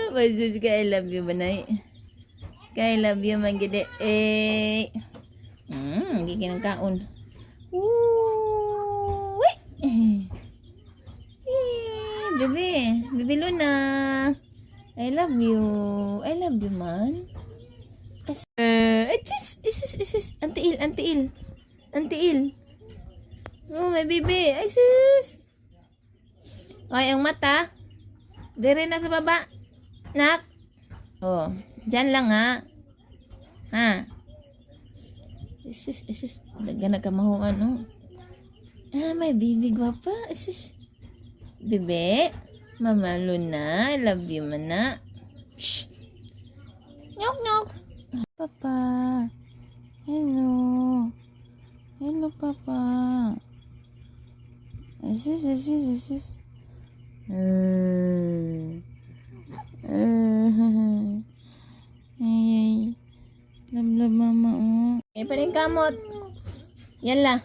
Masus ka I love you banay. Ka I love you magide. Giginang kaon. Woo! Baby Luna. I love you. I love you man. Isis. Antiil. Oh, my baby. Ay, sis. Ay, ang mata. Dire na sa baba. Nak. Oh, dyan lang ha. Ha. Isis. Daga na kamahuan, no? My baby gwapa. Isis. Bebe. Mama Luna. I love you, mana. Shh. Nyok. Papa. Hello, Papa. Isis. Ay. Love mama, oh. Paling kamot. Yan la.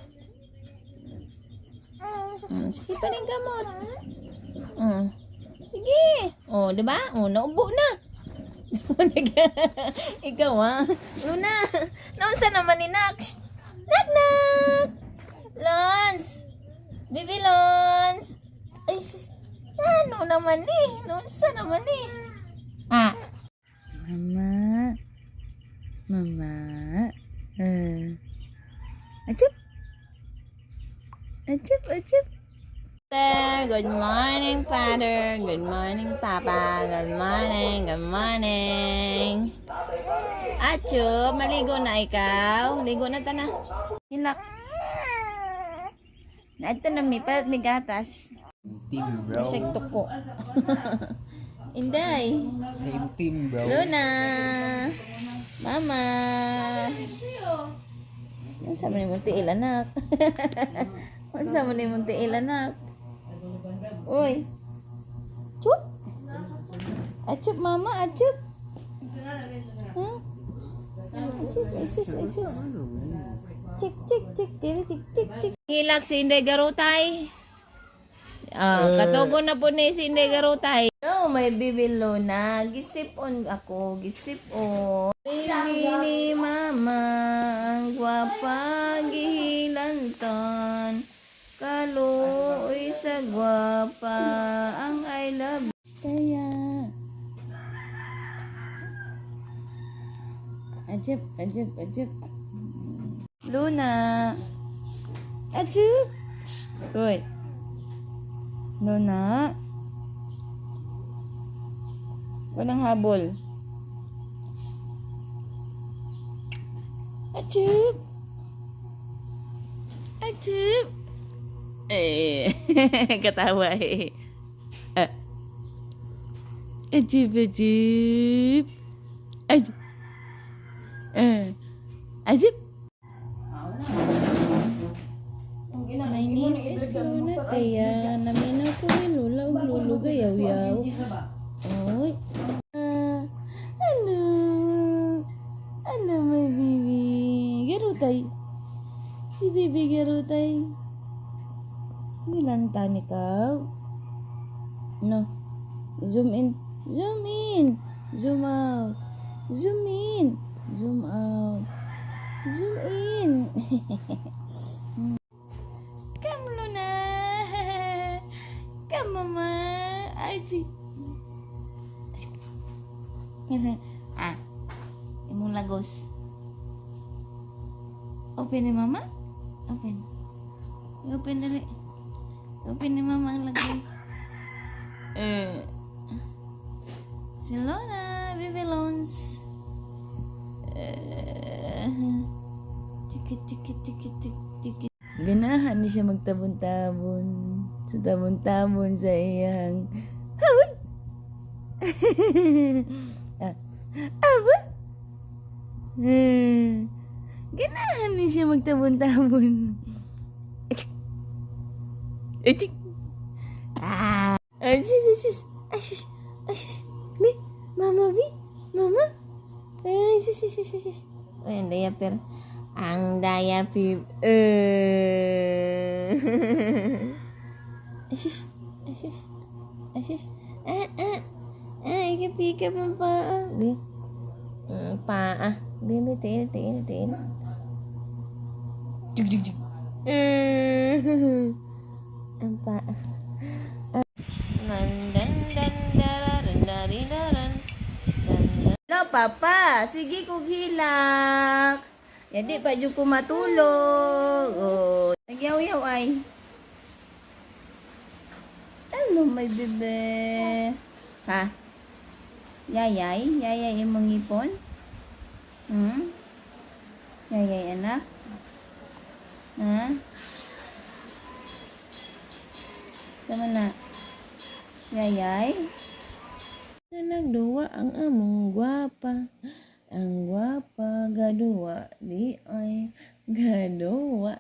Sige, paling kamot. Sige. Oh, diba? Oh, naubo na. Ikaw Luna. Naunsa naman ni Nak? Nak. Lons. Baby Lons. Ay, sis. Ano naman ni? Naunsa naman ni? Mama. Achup. Good morning, Father. Good morning, Papa. Good morning. Acho, maligo na ikaw. Ligo na ta na. Hilak. Ito na may gatas. Team, bro. Masyag tuko. Inday. Same team, bro. Luna. Mama. Ano sa mga muntiil, anak? Ano sa mga muntiil, anak? Uy. Chup. Achup, mama. Achup. Huh? Isis. Cik. Hilak si Inday Garutay. Katugon na po ni si Inday Garutay. No, may baby Luna. Gisipon ako. Baby ni mama. Ang gwapa gihilantan. Kaluoy sa gwapa. Ang I love you. Kaya. Ajib. Luna. Ajib. Uy. Luna. Walang habol. Ajib. Ketawa Ajib. Ajib. My name is Luna Teya. Naminaw ko ni Lula ug Lulu gayaw-yaw. Oy. Hello my baby. Garutay. Si baby Garutay. Nilantan ikaw. No. Zoom in. Zoom out. Zoom out. Come, Luna. Come, mama. Aji. Imong lagos. Open ni mama. Open dali. Open ni mama ang lagos. Si Luna, baby Lons. Chiki. Ganahan ni siya magtabon-tabon. Sa tabon-tabon sa iyang habon. Habon. Ganahan ni siya magtabon-tabon. Mama. Ay, ang diaper. Ang diaper. Asyush. Pikit-pikit ang paa. Di. Paa. Baby, tail. Jug. Ang paa. Hello, Papa. Sige, kog hilak. Jadi, pa dyan ko matulog. Oh. Nagyaw-yaw ay. Hello, my bebe. Ha? Yayay imong ipon? Yayay, anak? Ha? Sama na? Yayay? Nagduwa ang among gwapa. Ang gwapa gaduwa di ay gaduwa.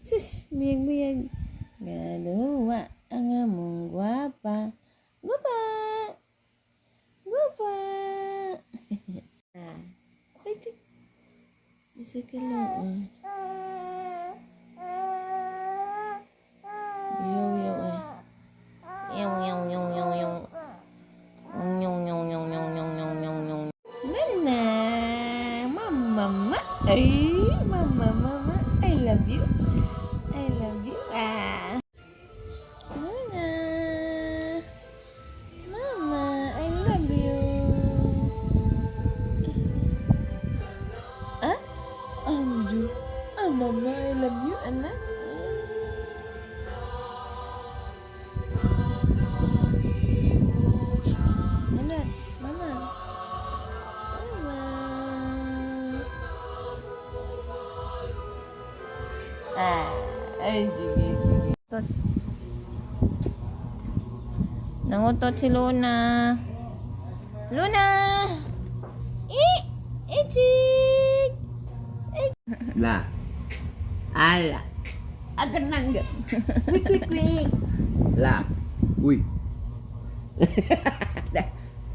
Sus, biyag. Gaduwa ang among gwapa. Gwapa. Ito. Isa ka lang. Yaw ay. Nana, mama, I love you. Nana, mama, I love you. Anju, mama, I love you, anak. Anak, mama. Ay, sige. Nangutot si Luna. Luna! Ichik! La. Ala. Aganang. Quick. La. Uy.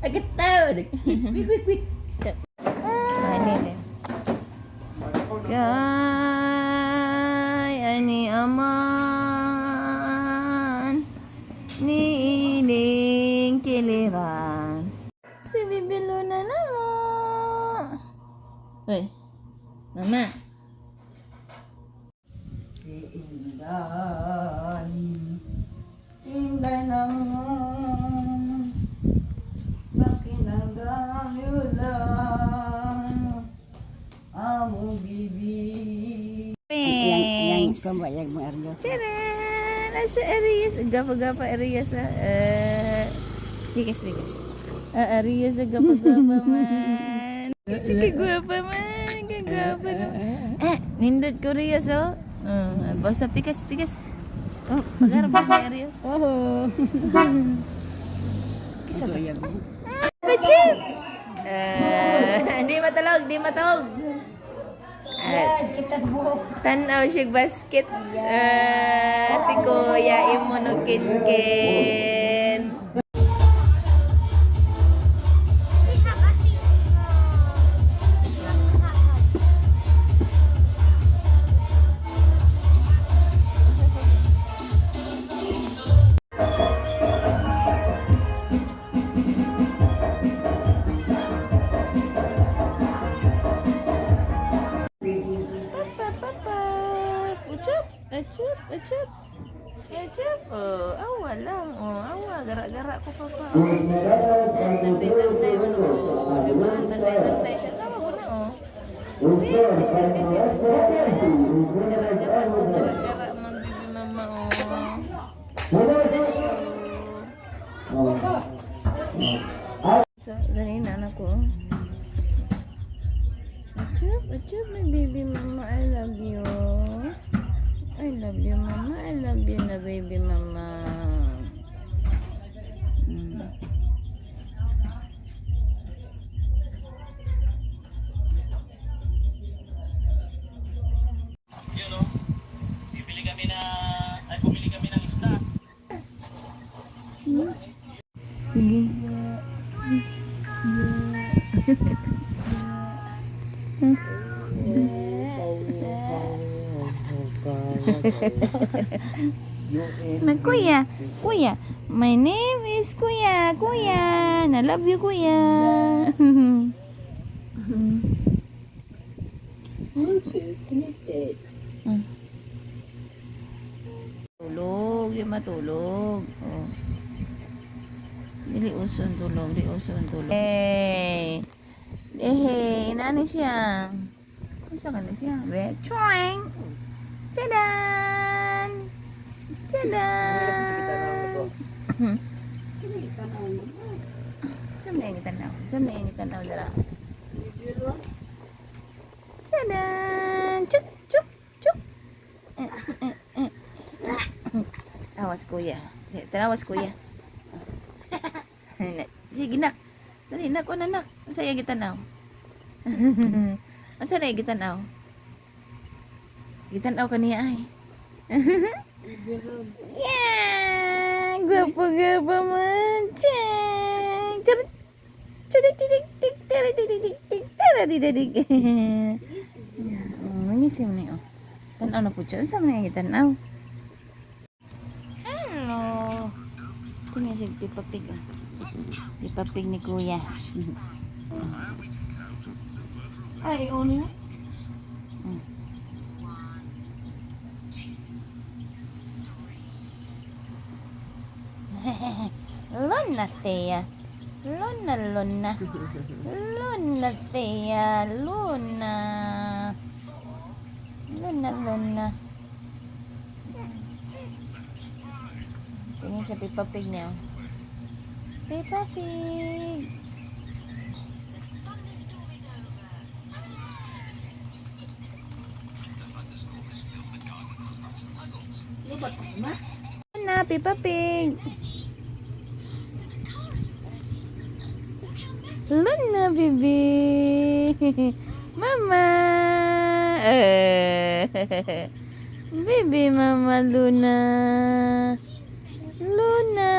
Agad tao. Quick. Ini. Kay ani aman ni ining kiliran si Bibi Luna na mo. Hoy, mama. Inday naman makinanggang yulang among bibi. Yang kambayag mo Arias. Charan! Nasa Arias. Gapa-gapa Arias. Bigas. Arias, gapa-gapa man. Sige, guwapa man. Gagapa no. Nindot ko Arias, oh. Basta pikas. Oh, magarap ka Arias. Oh. Kisa to. Kambayag mo. Bachim! Di matawag. Kita buhok. Tanaw siya basket. Si Kuya Imonogkinkin. Acap. Oh, awa lang. Oh, awa. Garak-garak ko, Papa. Tandai-tandai mo. Diba? Tandai-tandai siya. Tawa ko na, oh. Garak-garak mo. Garak-garak mo, baby mama, oh. Bless you. So, ganun na anak ko. Acap, my baby mama. I love you. I love you, mama. I love you na, baby mama. Bumili kami ng isda. Sige. Na, kuya, my name Nice, kuya. Kuya. I love you, kuya. Tulog. Di matulog. Oh. Dili uso ang tulog. Dili uso ang tulog. Hey. Hey. Nani siya? Ano ka na siya? Red. Choing. Tadaan! Tadaan! Saan na yung tanaw? Saan na yung tanaw dara? Tadaan! Chuk! Chuk! Chuk! Tawas kuya. Tawas kuya. Sige nak. Dali nak. Ano nak? Masa yung gitanaw? Masa na yung gitanaw? Gitanaw ka niya ay. Yeah! Gwapo-gwapo man. Mangisim na yun. Tanaw na po siya. Saan na yung gitanaw? Hello. Tingnan siya. Dipapig. Dipapig ni kuya. Ay, ono na. Luna, Thea. Luna, Luna. Luna, Thea. Luna. Luna, Luna. Tingnan siya, Peppa Pig niya. Peppa Pig. Luna, Peppa Pig. Luna, baby. Mama. Baby, Mama Luna. Luna.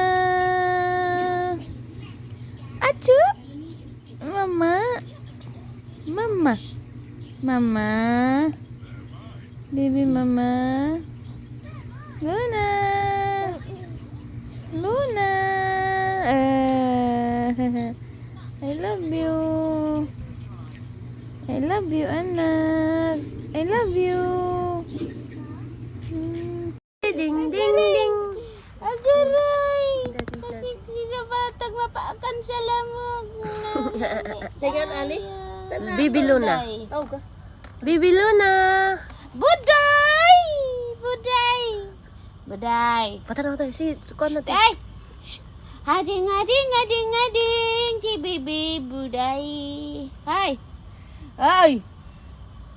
Acu. Mama. Mama. Mama. Baby, Mama. Luna. Luna. I love you. I love you, anak. I love you. Ding, ding, ding. Agaray. Kasi sa batang mapaakan sa lamog. Dengan Ali? Bibi Luna. Oh, ka. Bibi Luna. Buday. Buday. Buday. Patara tayo. Sige, kuha natin. Ay. Ading, ading, ading, ading. Si Bibi Buday. Hai. Hai.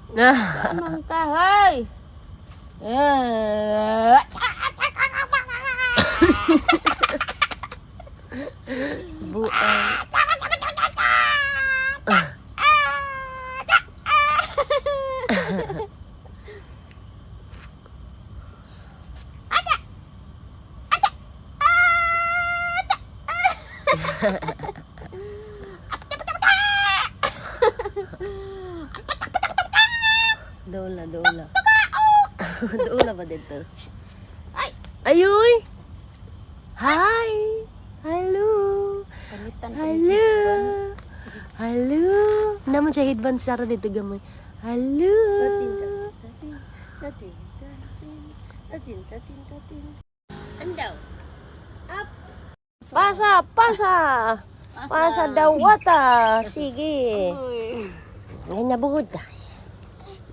Tamang ka, hai. Buang. Dola, dola. Dola ba dito? Ayoy! Hi! Hello! Hello! Hello! Naman siya headband Sarah dito gamay. Hello! Andaw! Up! Pasa! Pasa! Pasa daw wata! Sige! Ngayon nabungod na.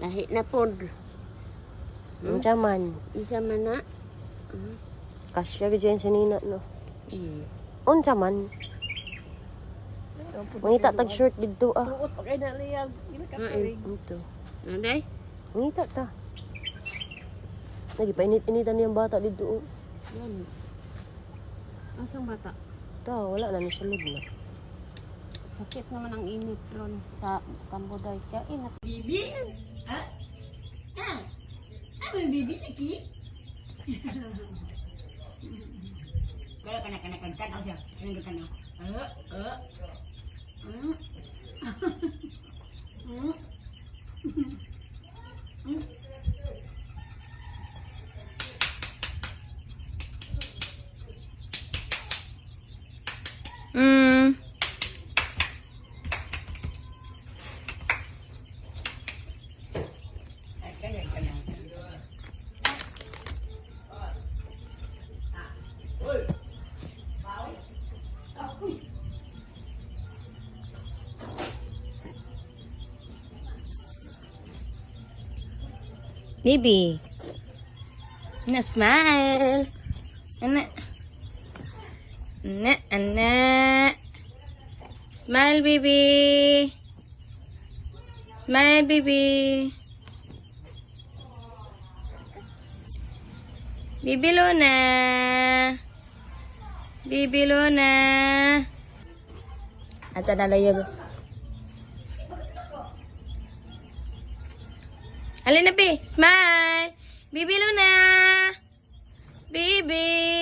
Lahi na pod. Unsaman. Unsaman na? Kasya ka sa nina, no? Unsaman. Mangita tag short dito, ah. Suot pa kay na liyag. Ito. Nanday? Mangita ta. Lagi pa init-initan niyang bata dito, oh. Yan. Asang bata? Ta, wala na ni sa loob na. Sakit naman ang init ron sa Camboday. Kaya inat. Bibi? Ha? Ha? Ano yung bibi lagi? Kaya kanak-kanak tanaw siya. Anong tanaw? Mm. Baby. Na smile. Anak. Anak. Smile, baby. Smile, baby. Bibi Luna. Bibi Luna. Ata nalayo. Alin na, Bi? Smile. Bibi Luna. Bibi.